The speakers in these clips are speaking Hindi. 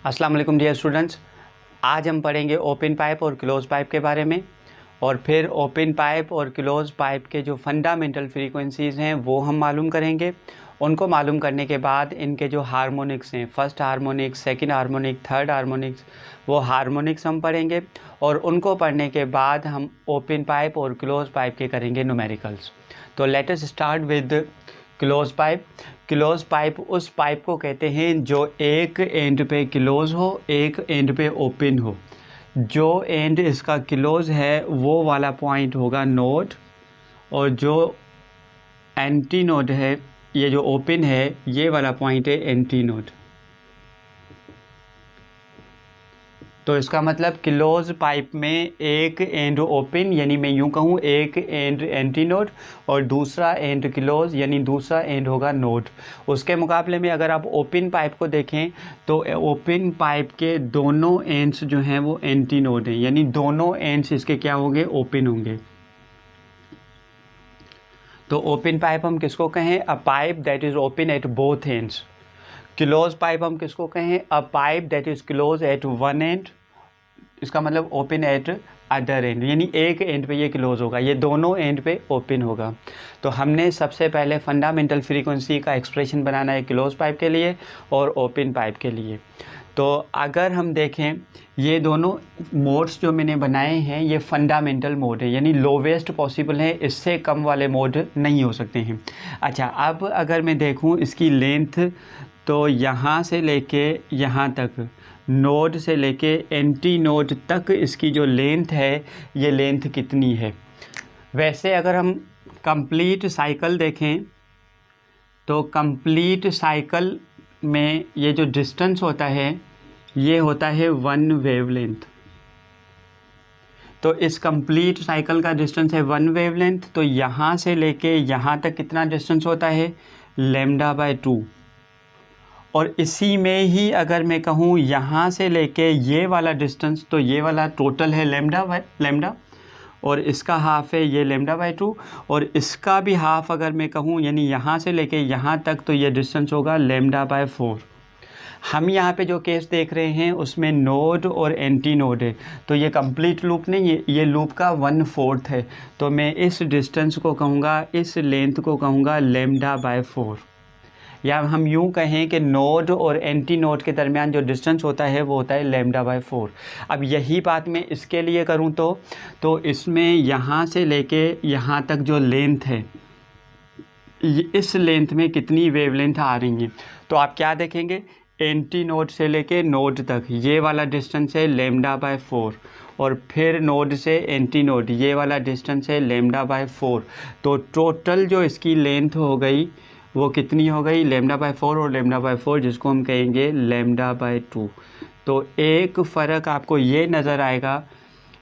अस्सलाम वालेकुम डियर स्टूडेंट्स। आज हम पढ़ेंगे ओपन पाइप और क्लोज पाइप के बारे में, और फिर ओपन पाइप और क्लोज पाइप के जो फंडामेंटल फ्रीक्वेंसीज़ हैं वो हम मालूम करेंगे। उनको मालूम करने के बाद इनके जो हार्मोनिक्स हैं, first harmonics, second harmonic, third harmonics, वो हार्मोनिक्स हम पढ़ेंगे। और उनको पढ़ने के बाद हम ओपन पाइप और क्लोज पाइप के करेंगे न्यूमेरिकल्स। तो let us start with close pipe. Close pipe उस पाइप को कहते हैं जो एक एंड पे क्लोज हो, एक एंड पे ओपन हो। जो एंड इसका क्लोज है वो वाला पॉइंट होगा नोड, और जो एंटी नोड है, ये जो ओपन है, ये वाला पॉइंट है एंटी नोड। तो इसका मतलब क्लोज पाइप में एक एंड ओपन, यानी मैं यूँ कहूँ एक एंड एंटी नोड और दूसरा एंड क्लोज, यानी दूसरा एंड होगा नोड। उसके मुकाबले में अगर आप ओपन पाइप को देखें तो ओपन पाइप के दोनों एंड्स जो हैं वो एंटी नोड हैं, यानी दोनों एंड्स इसके क्या होंगे, ओपन होंगे। तो ओपन पाइप हम किसको कहें? अ pipe that is open at both ends. Close pipe हम किसको कहें? अ pipe that is close eight one and, इसका मतलब ओपन एट अदर एंड, यानी एक एंड पे ये क्लोज होगा, ये दोनों एंड पे ओपन होगा। तो हमने सबसे पहले फंडामेंटल फ्रीक्वेंसी का एक्सप्रेशन बनाना है क्लोज पाइप के लिए और ओपन पाइप के लिए। तो अगर हम देखें, ये दोनों मोड्स जो मैंने बनाए हैं ये फंडामेंटल मोड है, यानी लोवेस्ट पॉसिबल है, इससे कम वाले मोड नहीं हो सकते हैं। अच्छा, अब अगर मैं देखूं इसकी लेंथ, तो यहाँ से लेके यहाँ तक, नोड से लेके एंटी नोड तक इसकी जो लेंथ है, ये लेंथ कितनी है। वैसे अगर हम कंप्लीट साइकिल देखें तो कंप्लीट साइकिल में ये जो डिस्टेंस होता है ये होता है 1 वेवलेंथ। तो इस कंप्लीट साइकिल का डिस्टेंस है 1 वेवलेंथ। तो यहाँ से लेके यहाँ तक कितना डिस्टेंस होता है? λ/2। और इसी में ही अगर मैं कहूँ यहाँ से लेके ये वाला डिस्टेंस, तो ये वाला टोटल है λ, और इसका हाफ है ये λ/2, और इसका भी हाफ अगर मैं कहूँ, यानी यहाँ से लेके यहाँ तक, तो ये डिस्टेंस होगा λ/4। हम यहाँ पे जो केस देख रहे हैं उसमें नोड और एंटी नोड है, तो ये कंप्लीट लूप नहीं है, ये लूप का 1/4 है। तो मैं इस डिस्टेंस को कहूँगा, इस लेंथ को कहूँगा λ/4। या हम यूँ कहें कि नोड और एंटी नोड के दरमियान जो डिस्टेंस होता है वो होता है λ/4। अब यही बात मैं इसके लिए करूँ तो इसमें यहाँ से लेके यहाँ तक जो लेंथ है, इस लेंथ में कितनी वेवलेंथ आ रही हैं। तो आप क्या देखेंगे, एंटी नोड से लेके नोड तक ये वाला डिस्टेंस है λ/4, और फिर नोड से एंटी नोड ये वाला डिस्टेंस है λ/4। तो टोटल जो इसकी लेंथ हो गई वो कितनी हो गई? λ/4 और λ/4, जिसको हम कहेंगे λ/2। तो एक फ़र्क आपको ये नज़र आएगा,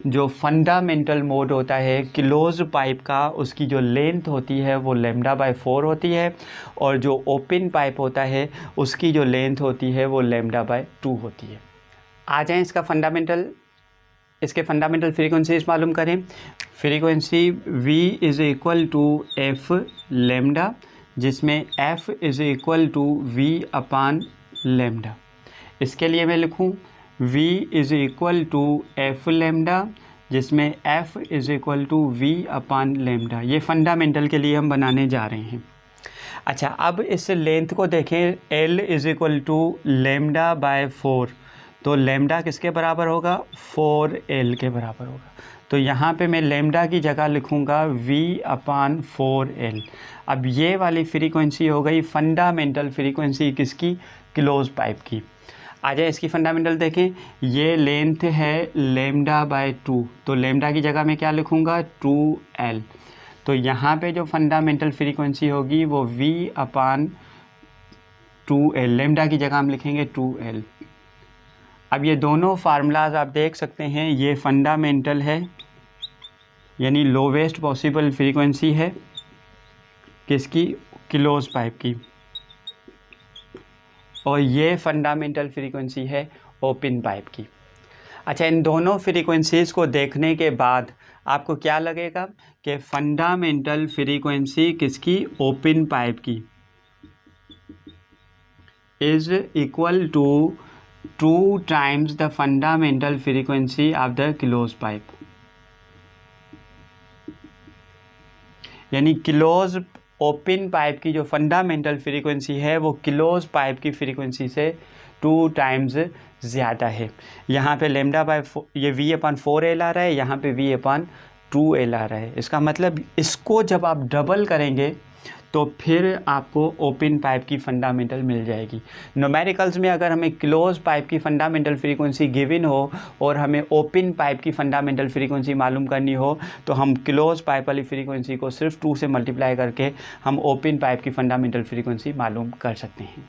जो फंडामेंटल मोड होता है क्लोज पाइप का, उसकी जो लेंथ होती है वो λ/4 होती है, और जो ओपन पाइप होता है उसकी जो लेंथ होती है वो λ/2 होती है। आ जाएं इसके फंडामेंटल फ्रीक्वेंसीज मालूम करें। फ्रीक्वेंसी V = f λ, जिसमें f = V/λ। इसके लिए मैं लिखूं V = f λ, जिसमें f = V/λ। ये फंडामेंटल के लिए हम बनाने जा रहे हैं। अच्छा, अब इस लेंथ को देखें, L = λ/4। तो लैम्डा किसके बराबर होगा? 4L के बराबर होगा। तो यहाँ पे मैं लैम्डा की जगह लिखूँगा V/4L। अब ये वाली फ्रीक्वेंसी हो गई फंडामेंटल फ्रीक्वेंसी किसकी? क्लोज पाइप की। आ जाए इसकी फंडामेंटल देखें, ये लेंथ है λ/2, तो लैम्डा की जगह मैं क्या लिखूँगा? 2L। तो यहाँ पे जो फंडामेंटल फ्रीक्वेंसी होगी वो V/2L, लैम्डा की जगह हम लिखेंगे 2L। अब ये दोनों फार्मूलाज आप देख सकते हैं, ये फंडामेंटल है, यानी लोवेस्ट पॉसिबल फ्रीक्वेंसी है किसकी? क्लोज पाइप की, और ये फंडामेंटल फ्रीक्वेंसी है ओपन पाइप की। अच्छा, इन दोनों फ्रीक्वेंसीज़ को देखने के बाद आपको क्या लगेगा कि फंडामेंटल फ्रीक्वेंसी किसकी? ओपन पाइप की is equal to 2 times the fundamental frequency of the closed pipe, यानी क्लोज ओपन पाइप की जो फंडामेंटल फ्रीक्वेंसी है वो क्लोज पाइप की फ्रीक्वेंसी से 2 टाइम्स ज़्यादा है। यहाँ पे लेमडा बाय ये V/4L आ रहा है, यहाँ पे V/2L आ रहा है। इसका मतलब इसको जब आप डबल करेंगे तो फिर आपको ओपन पाइप की फंडामेंटल मिल जाएगी। न्यूमेरिकल्स में अगर हमें क्लोज पाइप की फंडामेंटल फ्रीक्वेंसी गिवन हो और हमें ओपन पाइप की फंडामेंटल फ्रीक्वेंसी मालूम करनी हो तो हम क्लोज पाइप वाली फ्रीक्वेंसी को सिर्फ 2 से मल्टीप्लाई करके हम ओपन पाइप की फंडामेंटल फ्रीक्वेंसी मालूम कर सकते हैं।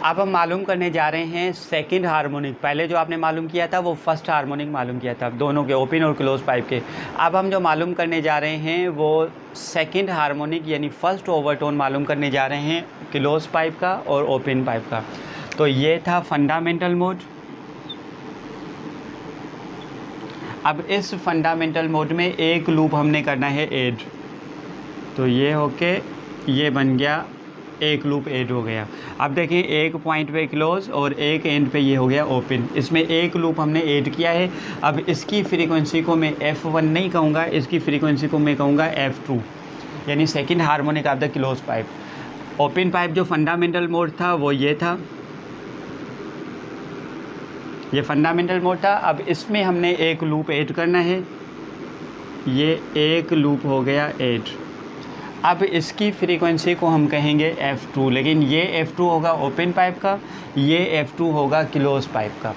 अब हम मालूम करने जा रहे हैं सेकंड हार्मोनिक। पहले जो आपने मालूम किया था वो फर्स्ट हार्मोनिक मालूम किया था, दोनों के, ओपन और क्लोज पाइप के। अब हम जो मालूम करने जा रहे हैं वो सेकंड हार्मोनिक यानी फर्स्ट ओवरटोन मालूम करने जा रहे हैं क्लोज पाइप का और ओपन पाइप का। तो ये था फंडामेंटल मोड। अब इस फंडामेंटल मोड में एक लूप हमने करना है ऐड, तो ये होके ये बन गया, एक लूप ऐड हो गया। अब देखिए एक पॉइंट पे क्लोज और एक एंड पे ये हो गया ओपन। इसमें एक लूप हमने ऐड किया है। अब इसकी फ्रीक्वेंसी को मैं F1 नहीं कहूँगा, इसकी फ्रीक्वेंसी को मैं कहूँगा F2, यानी second harmonic of the close pipe. Open pipe जो फंडामेंटल मोड था वो ये था, ये फंडामेंटल मोड था। अब इसमें हमने एक लूप ऐड करना है, ये एक लूप हो गया ऐड। अब इसकी फ्रीक्वेंसी को हम कहेंगे F2, लेकिन ये F2 होगा ओपन पाइप का, ये F2 होगा क्लोज पाइप का।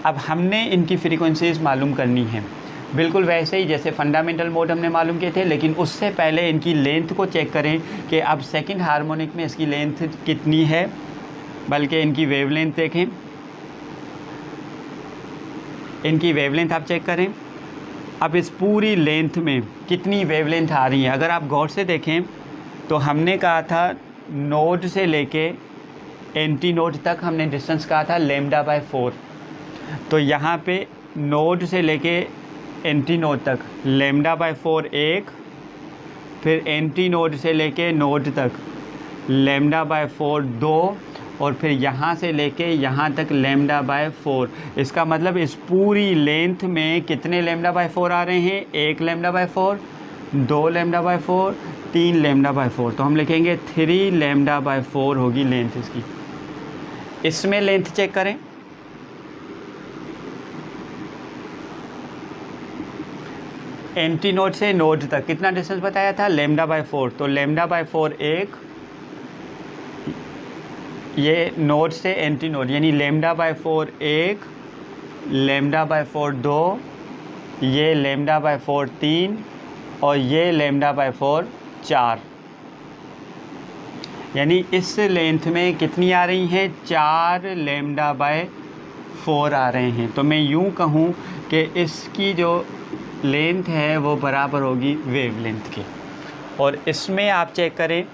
अब हमने इनकी फ्रीक्वेंसीज मालूम करनी है बिल्कुल वैसे ही जैसे फंडामेंटल मोड हमने मालूम किए थे, लेकिन उससे पहले इनकी लेंथ को चेक करें कि अब सेकंड हार्मोनिक में इसकी लेंथ कितनी है, बल्कि इनकी वेवलेंथ देखें, इनकी वेवलेंथ आप चेक करें। अब इस पूरी लेंथ में कितनी वेवलेंथ आ रही है, अगर आप गौर से देखें तो हमने कहा था नोड से लेके एंटी नोड तक हमने डिस्टेंस कहा था λ/4। तो यहाँ पे नोड से लेके एंटी नोड तक λ/4 एक, फिर एंटी नोड से लेके नोड तक λ/4 2, और फिर यहाँ से लेके यहाँ तक λ/4। इसका मतलब इस पूरी लेंथ में कितने λ/4 आ रहे हैं, 1 λ/4, 2 λ/4, 3 λ/4। तो हम लिखेंगे 3 λ/4 होगी लेंथ इसकी। इसमें लेंथ चेक करें, एंटी नोड से नोड तक कितना डिस्टेंस बताया था, λ/4। तो λ/4 1, ये नोड से एंटी नोड यानी λ/4 1, λ/4 2, ये λ/4 3 और ये λ/4 4। यानी इस लेंथ में कितनी आ रही हैं, 4 λ/4 आ रहे हैं। तो मैं यूँ कहूँ कि इसकी जो लेंथ है वो बराबर होगी वेवलेंथ के। और इसमें आप चेक करें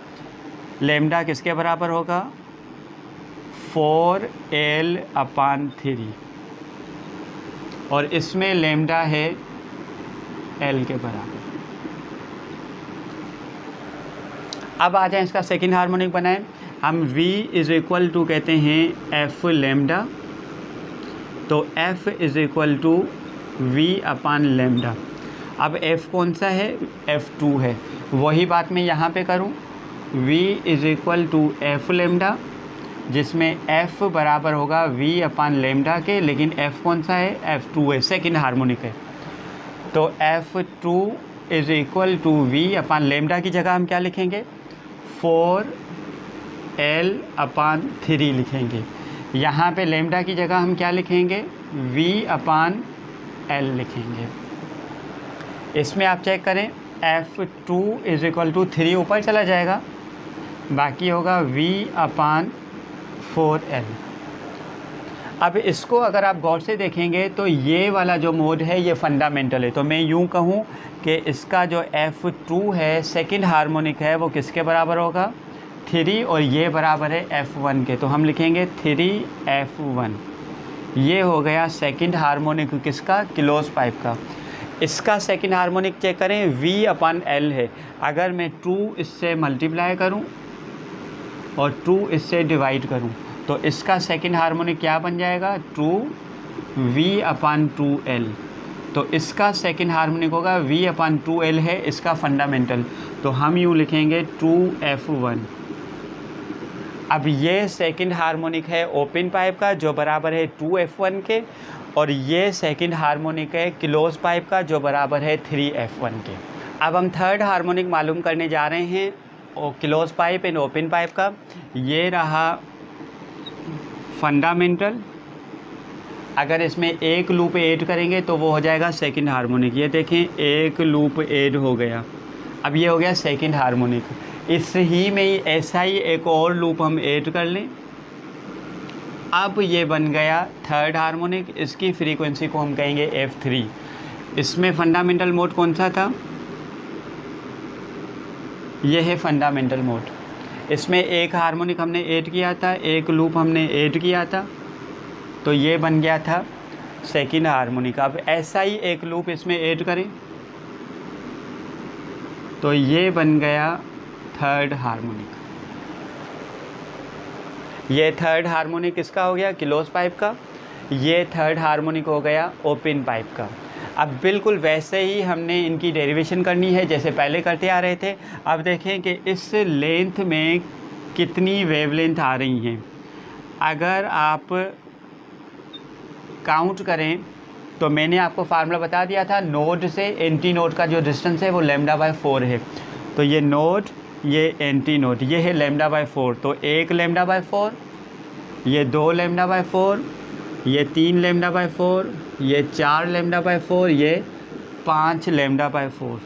लैम्डा किसके बराबर होगा, 4L/3, और इसमें लैम्डा है L के बराबर। अब आ जाए इसका सेकंड हार्मोनिक बनाएं। हम V = कहते हैं F लैम्डा, तो F = V/λ। अब F कौन सा है, F2 है। वही बात मैं यहाँ पे करूँ, V = F लैम्डा, जिसमें F बराबर होगा V/λ के, लेकिन F कौन सा है, F2 है, सेकंड हार्मोनिक है। तो F2 = V/λ की जगह हम क्या लिखेंगे, 4L/3 लिखेंगे। यहाँ पे लैम्डा की जगह हम क्या लिखेंगे, V/L लिखेंगे। इसमें आप चेक करें F2 = 3 ऊपर चला जाएगा, बाकी होगा V/4L। अब इसको अगर आप गौर से देखेंगे तो ये वाला जो मोड है ये फंडामेंटल है। तो मैं यूँ कहूँ कि इसका जो F2 है सेकंड हार्मोनिक है वो किसके बराबर होगा, 3, और ये बराबर है F1 के। तो हम लिखेंगे 3F1। ये हो गया सेकंड हार्मोनिक किसका, क्लोज पाइप का। इसका सेकंड हार्मोनिक चेक करें, V/L है। अगर मैं 2 इससे मल्टीप्लाई करूं और 2 इससे डिवाइड करूं तो इसका सेकंड हार्मोनिक क्या बन जाएगा, 2V/2L। तो इसका सेकंड हार्मोनिक होगा V/2L है इसका फंडामेंटल, तो हम यूँ लिखेंगे 2F1। अब ये सेकंड हार्मोनिक है ओपन पाइप का जो बराबर है 2F1 के, और ये सेकंड हार्मोनिक है क्लोज पाइप का जो बराबर है 3F1 के। अब हम थर्ड हार्मोनिक मालूम करने जा रहे हैं और close pipe and open pipe का। ये रहा फंडामेंटल, अगर इसमें एक लूप ऐड करेंगे तो वो हो जाएगा सेकंड हार्मोनिक। ये देखें एक लूप ऐड हो गया, अब ये हो गया सेकंड हार्मोनिक। इस ही में ही ऐसा ही एक और लूप हम ऐड कर लें, अब ये बन गया थर्ड हार्मोनिक। इसकी फ्रीक्वेंसी को हम कहेंगे F3। इसमें फंडामेंटल मोड कौन सा था, ये है फंडामेंटल मोड। इसमें एक हार्मोनिक हमने ऐड किया था, एक लूप हमने ऐड किया था, तो ये बन गया था सेकंड हार्मोनिक। अब ऐसा ही एक लूप इसमें ऐड करें तो ये बन गया थर्ड हार्मोनिक। ये थर्ड हार्मोनिक किसका हो गया, क्लोज पाइप का। ये थर्ड हार्मोनिक हो गया ओपन पाइप का। अब बिल्कुल वैसे ही हमने इनकी डेरिवेशन करनी है जैसे पहले करते आ रहे थे। अब देखें कि इस लेंथ में कितनी वेवलेंथ आ रही हैं। अगर आप काउंट करें तो मैंने आपको फार्मूला बता दिया था, नोड से एंटी नोड का जो डिस्टेंस है वो λ/4 है। तो ये नोड, ये एंटी नोड, ये है λ/4। तो 1 λ/4, ये 2 λ/4, ये 3 λ/4, ये 4 λ/4, ये 5 λ/4।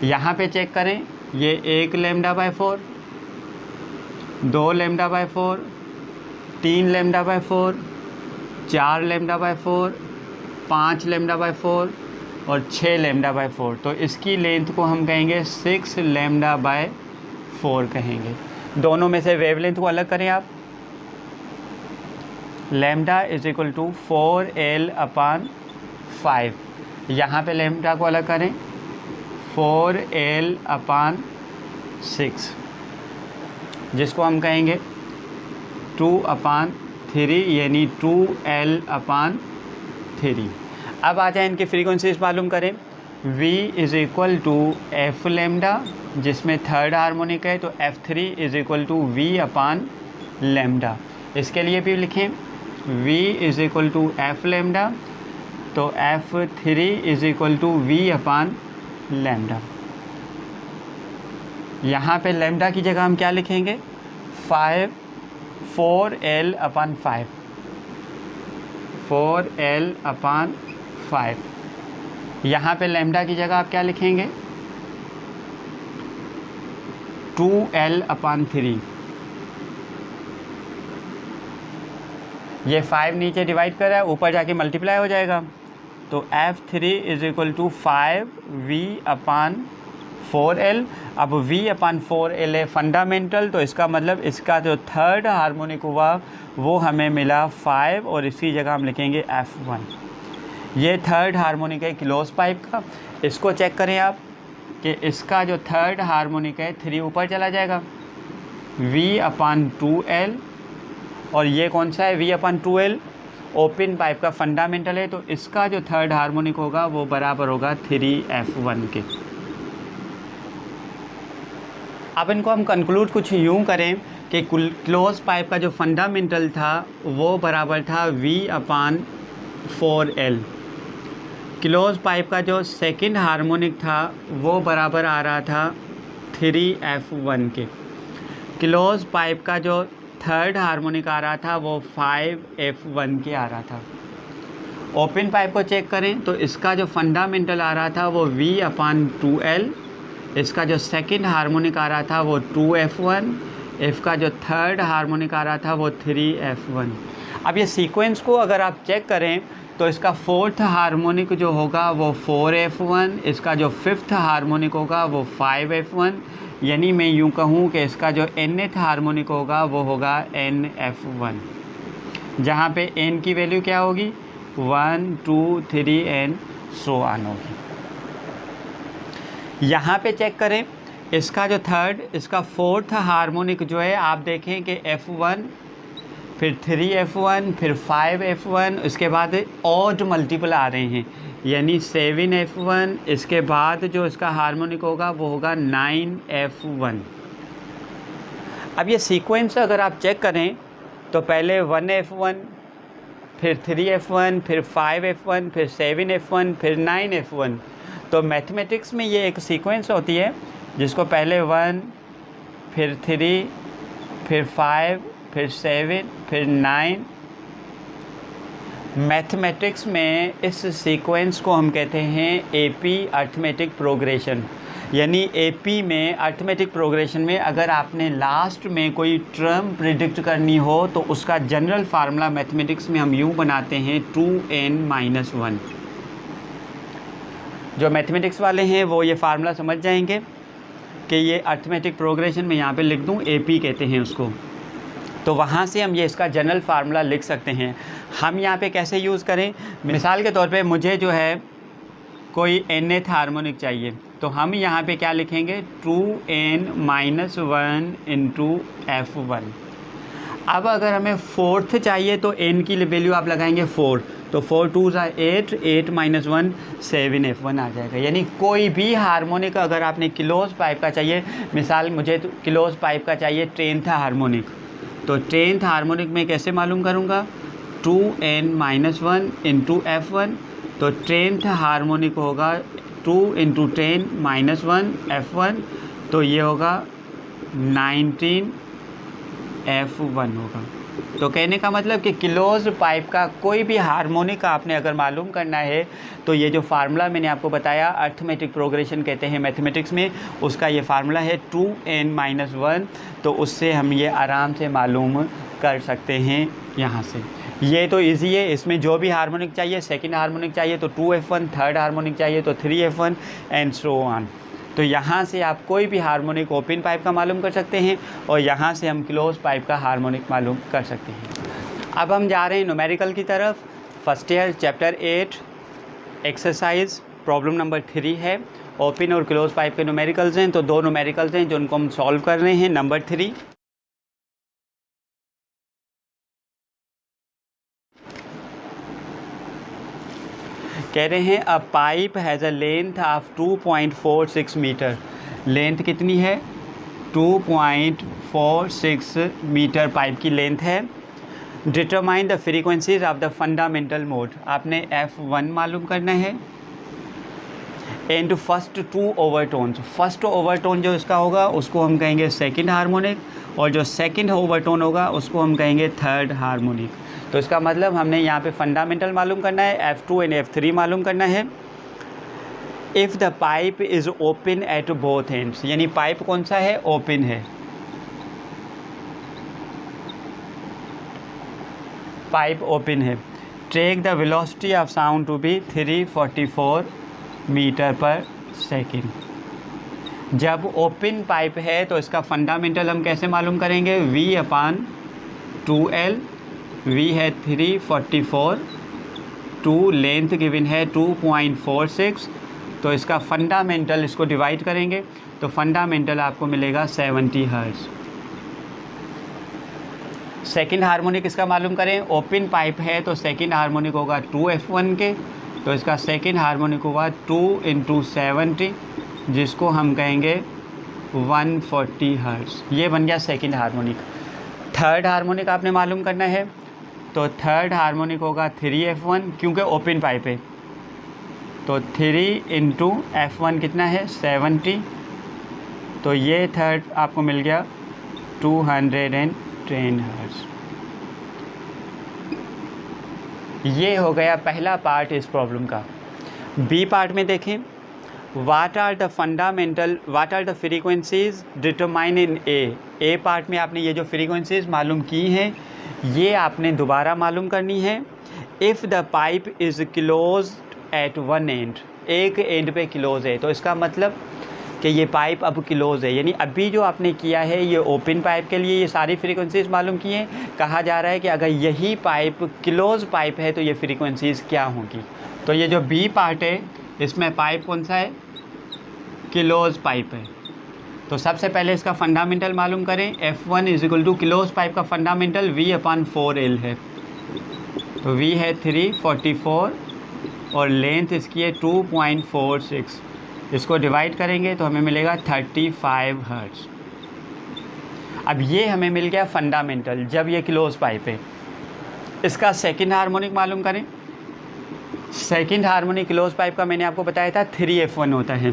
यहाँ पे चेक करें, ये 1 λ/4, 2 λ/4, 3 λ/4, 4 λ/4, 5 λ/4 और 6 λ/4। तो इसकी लेंथ को हम कहेंगे 6 λ/4 कहेंगे। दोनों में से वेवलेंथ को अलग करें आप, lambda is equal to 4L/5। यहाँ पे लैम्डा को अलग करें 4L/6, जिसको हम कहेंगे 2/3 यानी 2L/3। अब आ जाए इनकी फ्रीक्वेंसीज मालूम करें। V is equal to F lambda, जिसमें थर्ड हार्मोनिक है, तो F3 is equal to V/λ। इसके लिए भी लिखें V is equal to F lambda, तो F3 is equal to V/λ। यहाँ पे लैम्डा की जगह हम क्या लिखेंगे, 4L/5, 4L/5। यहाँ पे लैम्डा की जगह आप क्या लिखेंगे, 2L/3। ये 5 नीचे डिवाइड कर रहा है, ऊपर जाके मल्टीप्लाई हो जाएगा। तो F3 is equal to 5V/4L। अब V/4L है फंडामेंटल, तो इसका मतलब इसका जो थर्ड हार्मोनिक हुआ वो हमें मिला 5, और इसकी जगह हम लिखेंगे F1। ये थर्ड हार्मोनिक है क्लोज पाइप का। इसको चेक करें आप कि इसका जो थर्ड हार्मोनिक है 3 ऊपर चला जाएगा, V/2L। और ये कौन सा है, V/2L ओपन पाइप का फंडामेंटल है, तो इसका जो थर्ड हार्मोनिक होगा वो बराबर होगा 3F1 के। अब इनको हम कंक्लूड कुछ यूँ करें कि क्लोज पाइप का जो फंडामेंटल था वो बराबर था V/4L। क्लोज पाइप का जो सेकंड हार्मोनिक था वो बराबर आ रहा था 3F1 के। क्लोज पाइप का जो थर्ड हार्मोनिक आ रहा था वो 5F1 के आ रहा था। ओपन पाइप को चेक करें तो इसका जो फंडामेंटल आ रहा था वो V/2L, इसका जो सेकंड हार्मोनिक आ रहा था वो 2F1, इसका जो थर्ड हार्मोनिक आ रहा था वो 3F1। अब ये सीक्वेंस को अगर आप चेक करें तो इसका फोर्थ हार्मोनिक जो होगा वो 4F1, इसका जो फिफ्थ हार्मोनिक होगा वो 5F1, यानी मैं यूँ कहूँ कि इसका जो nth हार्मोनिक होगा वो होगा NF1, जहाँ पे n की वैल्यू क्या होगी, 1 2 3 एंड सो ऑन होगी। यहाँ पे चेक करें, इसका जो थर्ड, इसका फोर्थ हार्मोनिक जो है आप देखें कि F1, फिर 3F1, फिर 5F1, उसके बाद ऑड मल्टीपल आ रहे हैं, यानी 7F1, इसके बाद जो इसका हार्मोनिक होगा वो होगा 9F1। अब ये सीक्वेंस अगर आप चेक करें तो पहले 1F1, फिर 3F1, फिर 5F1, फिर 7F1, फिर 9F1। तो मैथमेटिक्स में ये एक सीक्वेंस होती है जिसको पहले 1, फिर 3, फिर 5, फिर 7, फिर 9। मैथमेटिक्स में इस सीक्वेंस को हम कहते हैं AP अर्थमेटिक प्रोग्रेशन। यानी AP में अर्थमेटिक प्रोग्रेशन में अगर आपने लास्ट में कोई टर्म प्रिडिक्ट करनी हो तो उसका जनरल फार्मूला मैथमेटिक्स में हम यूँ बनाते हैं 2n-1। जो मैथमेटिक्स वाले हैं वो ये फार्मूला समझ जाएंगे कि ये अर्थमेटिक प्रोग्रेशन में यहाँ पे लिख दूँ, AP कहते हैं उसको। तो वहाँ से हम ये इसका जनरल फार्मूला लिख सकते हैं। हम यहाँ पे कैसे यूज़ करें, मिसाल के तौर पे मुझे जो है कोई nth हार्मोनिक चाहिए, तो हम यहाँ पे क्या लिखेंगे 2n-1 इंटू F1। अब अगर हमें फोर्थ चाहिए तो n की वैल्यू आप लगाएंगे 4, तो 4 2 8, 8 - 1 7F1 आ जाएगा। यानी कोई भी हार्मोनिक अगर आपने क्लोज पाइप का चाहिए, मिसाल मुझे तो क्लोज पाइप का चाहिए 10th हार्मोनिक, तो 10th हार्मोनिक में कैसे मालूम करूँगा 2n-1 इंटू F1। तो 10th हार्मोनिक होगा 2 × 10 - 1 F1, तो ये होगा 19F1 होगा। तो कहने का मतलब कि क्लोज पाइप का कोई भी हार्मोनिक आपने अगर मालूम करना है तो ये जो फार्मूला मैंने आपको बताया अर्थमेटिक प्रोग्रेशन कहते हैं मैथमेटिक्स में, उसका ये फार्मूला है 2n-1। तो उससे हम ये आराम से मालूम कर सकते हैं यहाँ से। ये तो इजी है, इसमें जो भी हार्मोनिक चाहिए, सेकंड हार्मोनिक चाहिए तो 2F1, थर्ड हार्मोनिक चाहिए तो 3F1 एंड सो ऑन। तो यहाँ से आप कोई भी हार्मोनिक ओपन पाइप का मालूम कर सकते हैं और यहाँ से हम क्लोज पाइप का हार्मोनिक मालूम कर सकते हैं। अब हम जा रहे हैं न्यूमेरिकल की तरफ। First year chapter 8 exercise problem number 3 है। ओपन और क्लोज पाइप के न्यूमेरिकल्स हैं, तो दो न्यूमेरिकल्स हैं जो उनको हम सॉल्व कर रहे हैं। नंबर 3, कह रहे हैं a pipe has a length of 2.46 metre. Length कितनी है 2.46 मीटर पाइप की लेंथ है। Determine the frequencies of the fundamental mode. आपने F1 मालूम करना है and first 2 overtones. First overtone जो इसका होगा उसको हम कहेंगे सेकंड हार्मोनिक, और जो सेकंड ओवरटोन होगा उसको हम कहेंगे थर्ड हार्मोनिक। तो इसका मतलब हमने यहाँ पे फंडामेंटल मालूम करना है, F2 एंड F3 मालूम करना है। If the pipe is open at both ends, यानी पाइप कौन सा है, ओपन है। पाइप ओपन है। Take the velocity of sound to be 344 metre per second. जब ओपन पाइप है तो इसका फंडामेंटल हम कैसे मालूम करेंगे, V/2L। V है 344, 2 लेंथ गिवन है 2.46, तो इसका फंडामेंटल इसको डिवाइड करेंगे तो फंडामेंटल आपको मिलेगा 70 हर्ट्ज़। सेकंड हार्मोनिक इसका मालूम करें, ओपन पाइप है तो सेकंड हार्मोनिक होगा 2F1 के, तो इसका सेकंड हार्मोनिक होगा 2 × 70, जिसको हम कहेंगे 140 हर्ट्ज़। ये बन गया सेकंड हार्मोनिक। थर्ड हार्मोनिक आपने मालूम करना है, तो थर्ड हार्मोनिक होगा 3F1, क्योंकि ओपन पाइप है, तो 3 × F1 कितना है 70, तो ये थर्ड आपको मिल गया 210 हर्ट्ज़। ये हो गया पहला पार्ट इस प्रॉब्लम का। बी पार्ट में देखें, what are the frequencies determine in A part में आपने ये जो फ्रीक्वेंसीज मालूम की हैं ये आपने दोबारा मालूम करनी है। If the pipe is close eight one and, एक एंड पे क्लोज है, तो इसका मतलब कि ये पाइप अब क्लोज है, यानी अभी जो आपने किया है ये ओपन पाइप के लिए ये सारी फ्रीक्वेंसीज मालूम की हैं। कहा जा रहा है कि अगर यही पाइप क्लोज पाइप है तो ये फ्रीक्वेंसीज क्या होंगी। तो ये जो बी पार्ट है इसमें पाइप कौन सा है, क्लोज पाइप है। तो सबसे पहले इसका फंडामेंटल मालूम करें। F1 is equal to close pipe का फंडामेंटल V/4L है, तो V है 344 और लेंथ इसकी है 2.46। इसको डिवाइड करेंगे तो हमें मिलेगा 35 हर्ट्ज़। अब ये हमें मिल गया फंडामेंटल जब ये क्लोज पाइप है। इसका सेकंड हार्मोनिक मालूम करें। सेकंड हार्मोनिक क्लोज पाइप का मैंने आपको बताया था 3F1 होता है,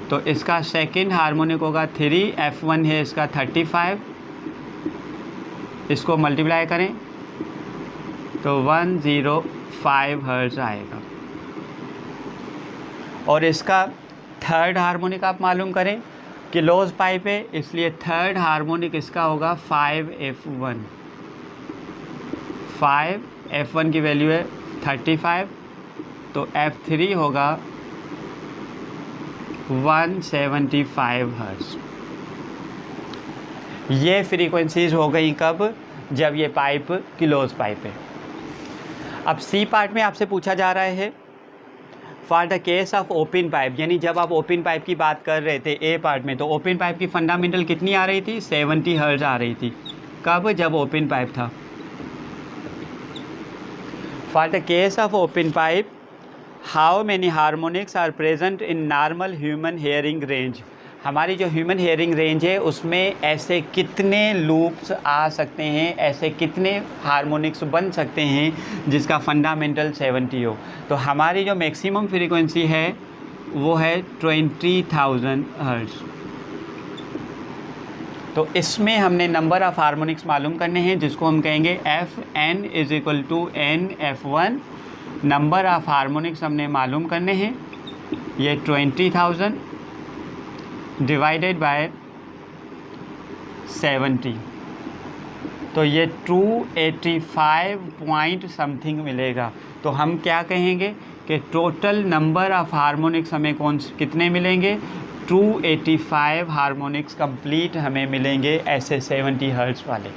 तो इसका सेकंड हार्मोनिक होगा 3F1 है इसका 35, इसको मल्टीप्लाई करें तो 105 हर्ट्ज़ आएगा। और इसका थर्ड हार्मोनिक आप मालूम करें। क्लोज पाइप है इसलिए थर्ड हार्मोनिक इसका होगा 5F1। 5F1 की वैल्यू है 35, तो F3 होगा 175 हर्ट्ज़। ये फ्रीक्वेंसीज़ हो गई कब? जब ये पाइप क्लोज पाइप है। अब सी पार्ट में आपसे पूछा जा रहा है for the case of open pipe, यानी जब आप ओपन पाइप की बात कर रहे थे ए पार्ट में, तो ओपन पाइप की फंडामेंटल कितनी आ रही थी? 70 हर्ट्ज़ आ रही थी। कब? जब ओपन पाइप था। For the case of open pipe how many harmonics are present in normal human hearing range. हमारी जो ह्यूमन हेयरिंग रेंज है उसमें ऐसे कितने लूप्स आ सकते हैं, ऐसे कितने हार्मोनिक्स बन सकते हैं जिसका फंडामेंटल 70 हो। तो हमारी जो मैक्सिमम फ्रीक्वेंसी है वो है 20,000 हर्ट्ज़। तो इसमें हमने नंबर ऑफ़ हार्मोनिक्स मालूम करने हैं जिसको हम कहेंगे Fn is equal to NF1। Number of harmonics हमने मालूम करने हैं, ये 20,000 डिवाइडेड बाय 70, तो ये 285 पॉइंट समथिंग मिलेगा। तो हम क्या कहेंगे कि टोटल नंबर ऑफ़ हार्मोनिक्स हमें कितने मिलेंगे? 285 हार्मोनिक्स कंप्लीट हमें मिलेंगे ऐसे 70 हर्ट्ज़ वाले।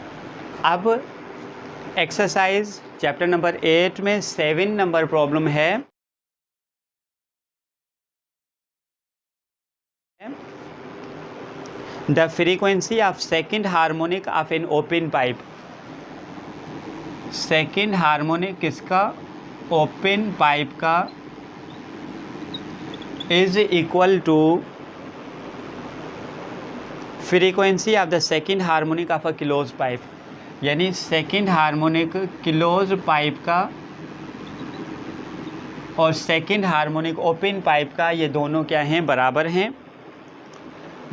अब एक्सरसाइज चैप्टर नंबर 8 में 7 नंबर प्रॉब्लम है। The frequency of second harmonic of an open pipe. Second harmonic किसका? ओपन पाइप का is equal to frequency of the second harmonic of a close pipe. यानी सेकंड हार्मोनिक क्लोज पाइप का और सेकंड हार्मोनिक ओपन पाइप का, ये दोनों क्या हैं? बराबर हैं।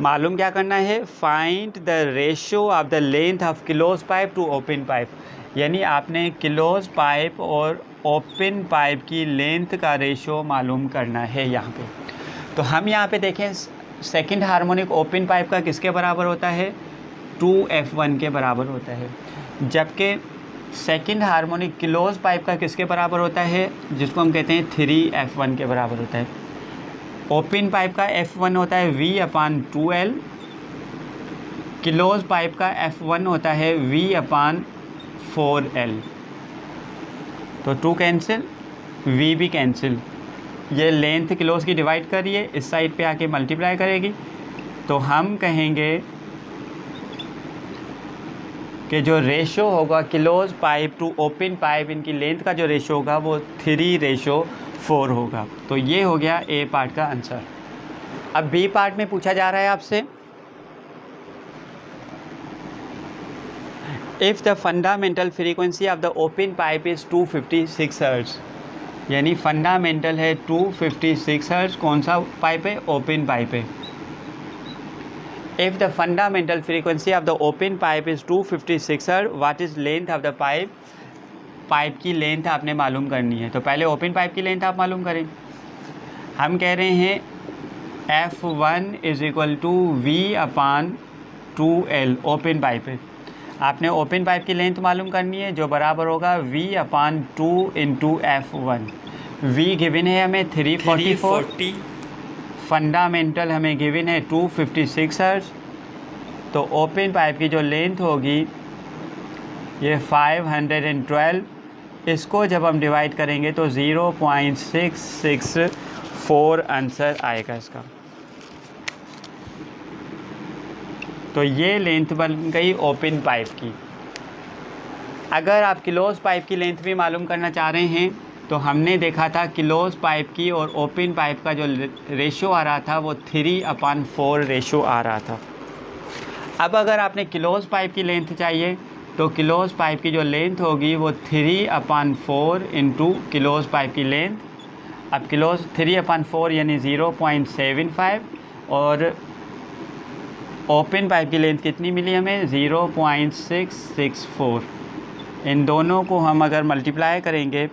मालूम क्या करना है? Find the ratio of the length of close pipe to open pipe. यानी आपने क्लोज पाइप और ओपन पाइप की लेंथ का रेशियो मालूम करना है यहाँ पे। तो हम यहाँ पे देखें सेकंड हार्मोनिक ओपन पाइप का किसके बराबर होता है? 2F1 के बराबर होता है, जबकि सेकंड हार्मोनिक क्लोज पाइप का किसके बराबर होता है? जिसको हम कहते हैं 3F1 के बराबर होता है। ओपन पाइप का F1 होता है V/2L, क्लोज पाइप का F1 होता है V/4L। तो 2 कैंसिल, V भी कैंसिल। ये लेंथ क्लोज की डिवाइड करिए, इस साइड पे आके मल्टीप्लाई करेगी, तो हम कहेंगे कि जो रेशो होगा close pipe to open pipe, इनकी लेंथ का जो रेशो होगा वो 3:4 होगा। तो ये हो गया ए पार्ट का आंसर। अब बी पार्ट में पूछा जा रहा है आपसे, if the fundamental frequency of the open pipe is 256 hertz. यानी फंडामेंटल है 256 हर्ट्ज़। कौन सा पाइप है? ओपन पाइप है। If the fundamental frequency of the open pipe is 256 hertz, what is length of the pipe. Pipe की लेंथ आपने मालूम करनी है, तो पहले ओपन पाइप की लेंथ आप मालूम करें। हम कह रहे हैं F1 is equal to V/2L। Open pipe है, आपने ओपन पाइप की लेंथ मालूम करनी है जो बराबर होगा V/2 into F1। V given है हमें 340, फंडामेंटल हमें गिवन है 256 हर्ट्ज़। तो ओपन पाइप की जो लेंथ होगी ये 512। इसको जब हम डिवाइड करेंगे तो 0.664 आंसर आएगा इसका। तो ये लेंथ बन गई ओपन पाइप की। अगर आप क्लोज पाइप की लेंथ भी मालूम करना चाह रहे हैं तो हमने देखा था क्लोज पाइप की और ओपन पाइप का जो रेशो आ रहा था वो 3/4 रेशो आ रहा था। अब अगर आपने क्लोज पाइप की लेंथ चाहिए तो क्लोज पाइप की जो लेंथ होगी वो 3/4 इंटू क्लोज पाइप की लेंथ। अब क्लोज 3/4 यानी 0.75 और ओपन पाइप की लेंथ कितनी मिली हमें 0.664। इन दोनों को हम अगर मल्टीप्लाई करेंगे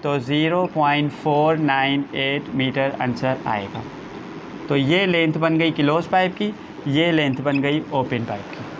तो 0.498 मीटर आंसर आएगा। तो ये लेंथ बन गई क्लोज पाइप की, ये लेंथ बन गई ओपन पाइप की।